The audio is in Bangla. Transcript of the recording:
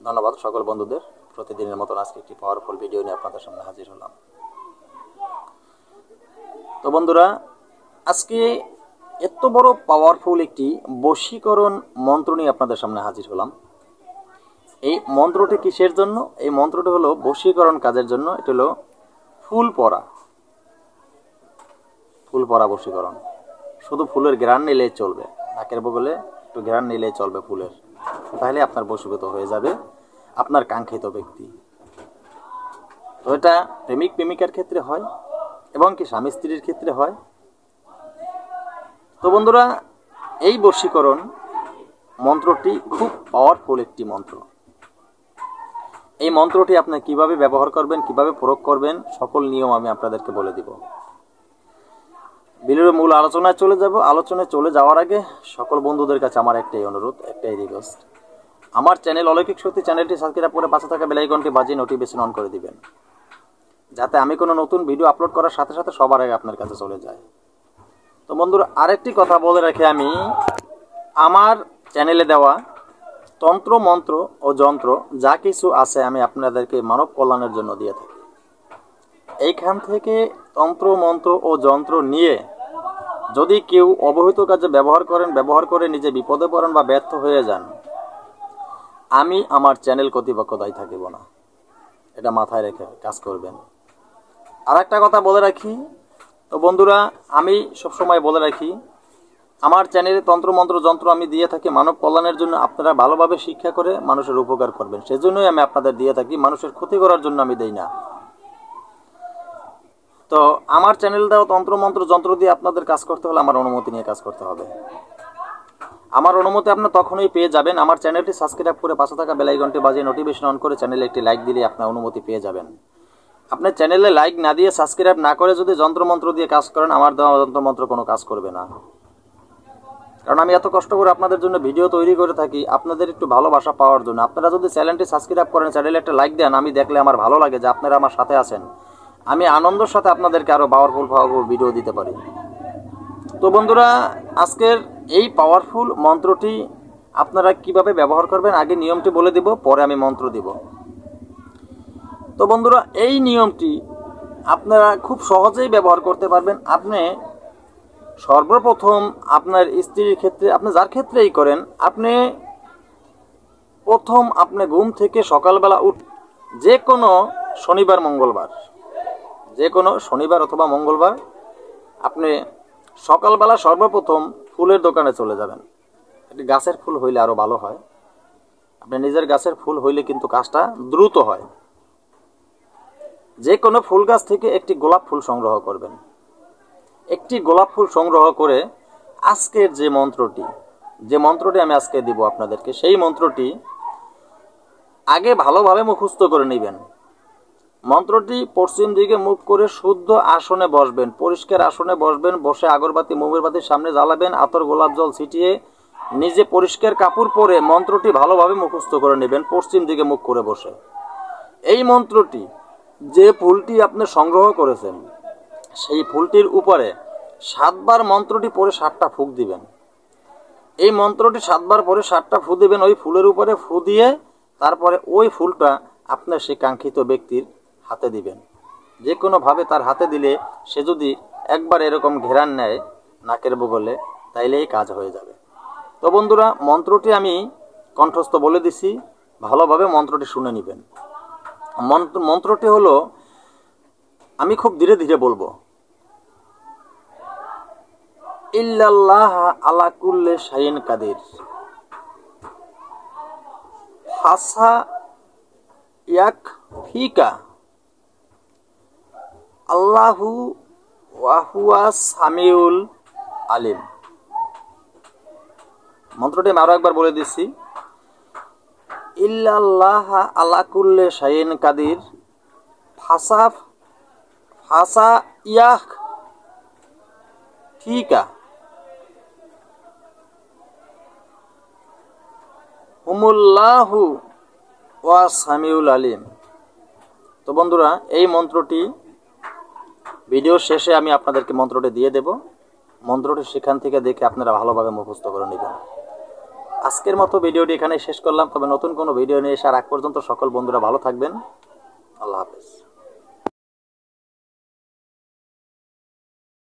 ধন্যবাদ সকল বন্ধুদের। প্রতিদিনের মতন আজকে একটি পাওয়ারফুল ভিডিও নিয়ে আপনাদের সামনে হাজির হলাম। তো বন্ধুরা, আজকে এত বড় পাওয়ারফুল একটি বশীকরণ মন্ত্র নিয়ে আপনাদের সামনে হাজির হলাম। এই মন্ত্রটি কিসের জন্য? এই মন্ত্রটি হলো বশীকরণ কাজের জন্য। এটা হলো ফুল পরা বশীকরণ। শুধু ফুলের ঘ্রাণ নিলেই চলবে, নাকের বগলে একটু ঘ্রাণ নিলেই চলবে ফুলের, তাহলে আপনার বশীভূত হয়ে যাবে আপনার কাঙ্ক্ষিত ব্যক্তি। তো এটা প্রেমিক প্রেমিকার ক্ষেত্রে হয় এবং কি স্বামী স্ত্রীর ক্ষেত্রে হয়। তো বন্ধুরা, এই বশীকরণ মন্ত্রটি খুব পাওয়ারফুল একটি মন্ত্র। এই মন্ত্রটি আপনি কিভাবে ব্যবহার করবেন, কিভাবে প্রয়োগ করবেন, সকল নিয়ম আমি আপনাদেরকে বলে দিব। ভিডিওর মূল আলোচনায় চলে যাব। আলোচনায় চলে যাওয়ার আগে সকল বন্ধুদের কাছে আমার একটাই অনুরোধ, একটাই রিকোয়েস্ট, আমার চ্যানেল অলৌকিক শক্তি চ্যানেলটি সাবস্ক্রাইব করে পাশে থাকা বেল আইকনটি বাজিয়ে নোটিফিকেশন অন করে দিবেন, যাতে আমি কোনো নতুন ভিডিও আপলোড করার সাথে সাথে সবার আগে আপনার কাছে চলে যায়। তো বন্ধুরা, আরেকটি কথা বলে রাখি, আমি আমার চ্যানেলে দেওয়া তন্ত্র মন্ত্র ও যন্ত্র যা কিছু আছে আমি আপনাদেরকে মানব কল্যাণের জন্য দিয়ে থাকি। এইখান থেকে তন্ত্র মন্ত্র ও যন্ত্র নিয়ে যদি কেউ অবহিত কাজে ব্যবহার করে নিজে বিপদে পড়েন বা ব্যর্থ হয়ে যান, আমি আমার চ্যানেল কর্তৃপক্ষ দায়ী থাকিব না। এটা মাথায় রেখে কাজ করবেন। আর একটা কথা বলে রাখি, তো বন্ধুরা, আমি সবসময় বলে রাখি, আমার চ্যানেলে তন্ত্রমন্ত্র যন্ত্র আমি দিয়ে থাকি মানব কল্যাণের জন্য। আপনারা ভালোভাবে শিক্ষা করে মানুষের উপকার করবেন, সেজন্যই আমি আপনাদের দিয়ে থাকি। মানুষের ক্ষতি করার জন্য আমি দেই না। তো আমার চ্যানেল দেওয়া তন্ত্রমন্ত্র যন্ত্র দিয়ে আপনাদের কাজ করতে হলে আমার অনুমতি নিয়ে কাজ করতে হবে। আমার অনুমতি আপনি তখনই পেয়ে যাবেন, আমার চ্যানেলটি সাবস্ক্রাইব করে পাশে থাকা বেল আইকনটি বাজিয়ে নোটিফিকেশন অন করে চ্যানেলে একটি লাইক দিলে আপনার অনুমতি পেয়ে যাবেন। আপনি চ্যানেলে লাইক না দিয়ে সাবস্ক্রাইব না করে যদি যন্ত্রমন্ত্র দিয়ে কাজ করেন, আমার দেওয়া যন্ত্রমন্ত্র কোনো কাজ করবে না। কারণ আমি এত কষ্ট করে আপনাদের জন্য ভিডিও তৈরি করে থাকি, আপনাদের একটু ভালোবাসা পাওয়ার জন্য। আপনারা যদি চ্যানেলটি সাবস্ক্রাইব করেন, চ্যানেলে একটা লাইক দেন, আমি দেখলে আমার ভালো লাগে যে আপনারা আমার সাথে আছেন। আমি আনন্দের সাথে আপনাদেরকে আরও পাওয়ারফুল ভিডিও দিতে পারি। তো বন্ধুরা, আজকের এই পাওয়ারফুল মন্ত্রটি আপনারা কিভাবে ব্যবহার করবেন আগে নিয়মটি বলে দিব, পরে আমি মন্ত্র দিব। তো বন্ধুরা, এই নিয়মটি আপনারা খুব সহজেই ব্যবহার করতে পারবেন। আপনি সর্বপ্রথম আপনার স্ত্রীর ক্ষেত্রে, আপনি যার ক্ষেত্রেই করেন, আপনি প্রথম আপনি ঘুম থেকে সকালবেলা যে কোনো শনিবার অথবা মঙ্গলবার আপনি সকালবেলা সর্বপ্রথম ফুলের দোকানে চলে যাবেন। একটি গাছের ফুল হইলে আরও ভালো হয়। আপনি নিজের গাছের ফুল হইলে কিন্তু কাজটা দ্রুত হয়। যে কোনো ফুল গাছ থেকে একটি গোলাপ ফুল সংগ্রহ করবেন। একটি গোলাপ ফুল সংগ্রহ করে আজকের যে মন্ত্রটি আমি আজকে দিব আপনাদেরকে, সেই মন্ত্রটি আগে ভালোভাবে মুখস্থ করে নেবেন। মন্ত্রটি পশ্চিম দিকে মুখ করে শুদ্ধ আসনে বসবেন, পরিষ্কার আসনে বসবেন। বসে আগরবাতি মোমবাতির সামনে জ্বালাবেন, আতর গোলাপ জল ছিটিয়ে নিজে পরিষ্কার কাপড় পরে মন্ত্রটি ভালোভাবে মুখস্থ করে নেবেন, পশ্চিম দিকে মুখ করে বসে। এই মন্ত্রটি, যে ফুলটি আপনি সংগ্রহ করেছেন, সেই ফুলটির উপরে 7 বার মন্ত্রটি পরে 7টা ফুঁক দিবেন। এই মন্ত্রটি 7 বার পরে 7টা ফু দিবেন ওই ফুলের উপরে। ফু দিয়ে তারপরে ওই ফুলটা আপনার সেই কাঙ্ক্ষিত ব্যক্তির হাতে দিবেন। যে কোনোভাবে তার হাতে দিলে সে যদি একবার এরকম ঘেরান নেয় নাকের বগলে, তাইলেই কাজ হয়ে যাবে। তো বন্ধুরা, মন্ত্রটি আমি কণ্ঠস্থ বলে দিছি, ভালোভাবে মন্ত্রটি শুনে নেবেন। মন্ত্রটি হলো, আমি খুব ধীরে ধীরে বলবো। ইল্লাল্লাহ আলা কুল্লি শাইইন কাদির, ফাসা ইয়াকফিকা, আল্লাহু ওয়া হুয়া সামিউল আলিম। মন্ত্রটি আমি আরো একবার বলে দিচ্ছি। ইল্লাল্লাহ আলা কুল্লি শাইইন কাদির, ফাসা ইয়াকফিকা, হুমুল্লাহু ওয়া সামিউল আলিম। তো বন্ধুরা, এই মন্ত্রটি ভিডিও শেষে আমি আপনাদেরকে মন্ত্রটি দিয়ে দেব। মন্ত্রটি সেখান থেকে দেখে আপনারা ভালোভাবে মুখস্থ করে নেবেন। আজকের মতো ভিডিওটি এখানে শেষ করলাম। তবে নতুন কোনো ভিডিও নিয়ে আসার আগ পর্যন্ত সকল বন্ধুরা ভালো থাকবেন। আল্লাহ হাফেজ।